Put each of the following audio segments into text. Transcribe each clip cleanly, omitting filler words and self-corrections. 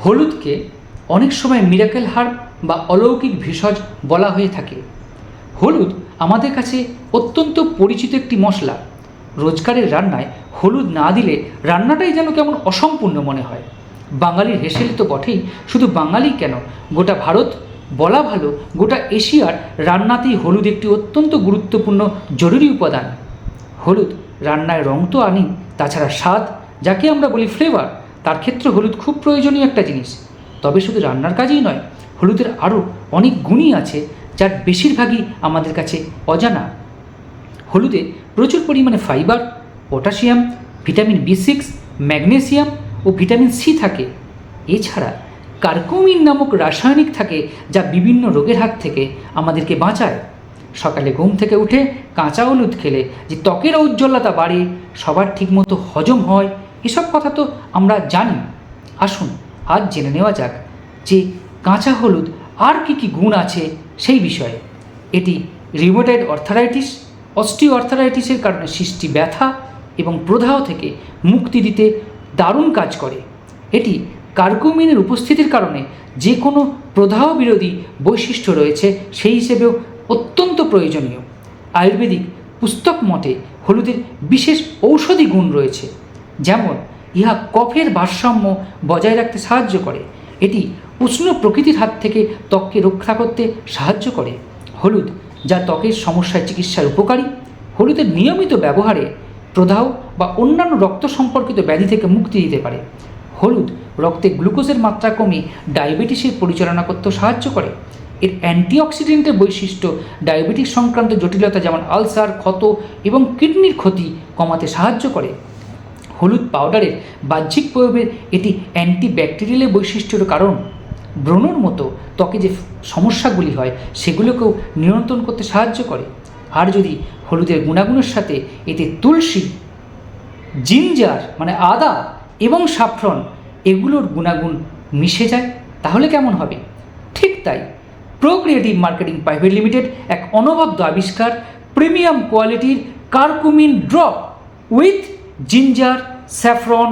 হলুদকে অনেক সময় miracle herb বা অলৌকিক ভেষজ বলা হয়ে থাকে। হলুদ আমাদের কাছে অত্যন্ত পরিচিত একটি মশলা। রোজকারের রান্নায় হলুদ না দিলে রান্নাটাই যেন কেমন অসম্পূর্ণ মনে হয়। বাঙালির হেসেল তো বটেই, শুধু বাঙালি কেন, গোটা ভারত, বলা ভালো গোটা এশিয়ার রান্নাতেই হলুদ একটি অত্যন্ত গুরুত্বপূর্ণ জরুরি উপাদান। হলুদ রান্নায় রং তো আনি, তাছাড়া স্বাদ, যাকে আমরা বলি ফ্লেভার, তার ক্ষেত্রে হলুদ খুব প্রয়োজনীয় একটা জিনিস। তবে শুধু রান্নার কাজেই নয়, হলুদের আরও অনেক গুণই আছে যার বেশিরভাগই আমাদের কাছে অজানা। হলুদে প্রচুর পরিমাণে fibre, potassium, vitamin B6, magnesium ও ভিটামিন C থাকে। এছাড়া কার্কুমিন নামক রাসায়নিক থাকে যা বিভিন্ন রোগের হাত থেকে আমাদেরকে বাঁচায়। সকালে ঘুম থেকে উঠে কাঁচা হলুদ খেলে যে ত্বকের ঔজ্জ্বল্যতা বাড়ে, সবার ঠিকমতো হজম হয়, এসব কথা তো আমরা জানি। আসুন আজ জেনে নেওয়া যাক যে কাঁচা হলুদ আর কী কী গুণ আছে সেই বিষয়ে। এটি রিউমেটয়েড আর্থ্রাইটিস, অস্টিও আর্থ্রাইটিসের কারণে সৃষ্টি ব্যথা এবং প্রদাহ থেকে মুক্তি দিতে দারুণ কাজ করে। এটি কার্কুমিনের উপস্থিতির কারণে যে কোনো প্রদাহ বিরোধী বৈশিষ্ট্য রয়েছে সেই হিসেবেও অত্যন্ত প্রয়োজনীয়। আয়ুর্বেদিক পুস্তক মতে হলুদের বিশেষ ঔষধি গুণ রয়েছে, যেমন ইহা কফের ভারসাম্য বজায় রাখতে সাহায্য করে। এটি উষ্ণ প্রকৃতির হাত থেকে ত্বককে রক্ষা করতে সাহায্য করে। হলুদ যা ত্বকের সমস্যায় চিকিৎসার উপকারী। হলুদের নিয়মিত ব্যবহারে প্রদাহ বা অন্যান্য রক্ত সম্পর্কিত ব্যাধি থেকে মুক্তি দিতে পারে। হলুদ রক্তে গ্লুকোজের মাত্রা কমিয়ে ডায়াবেটিসের পরিচালনা করতেও সাহায্য করে। এর অ্যান্টিঅক্সিডেন্টের বৈশিষ্ট্য ডায়াবেটিস সংক্রান্ত জটিলতা যেমন আলসার, ক্ষত এবং কিডনির ক্ষতি কমাতে সাহায্য করে। হলুদ পাউডারের বাহ্যিক প্রয়োগের এটি অ্যান্টিব্যাকটেরিয়াল বৈশিষ্ট্যের কারণ ব্রণর মতো ত্বকে যে সমস্যাগুলি হয় সেগুলোকেও নিয়ন্ত্রণ করতে সাহায্য করে। আর যদি হলুদের গুণাগুণের সাথে এতে তুলসী, জিঞ্জার মানে আদা এবং সাফরন এগুলোর গুণাগুণ মিশে যায়, তাহলে কেমন হবে? ঠিক তাই, প্রোক্রিয়েটিভ মার্কেটিং প্রাইভেট লিমিটেড এক অনবদ্য আবিষ্কার, প্রিমিয়াম কোয়ালিটির curcumin drop with ginger, saffron.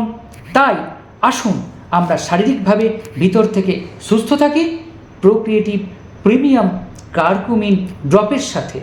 তাই আসুন আমরা শারীরিকভাবে ভিতর থেকে সুস্থ থাকি প্রোক্রিয়েটিভ প্রিমিয়াম কার্কুমিন ড্রপের সাথে।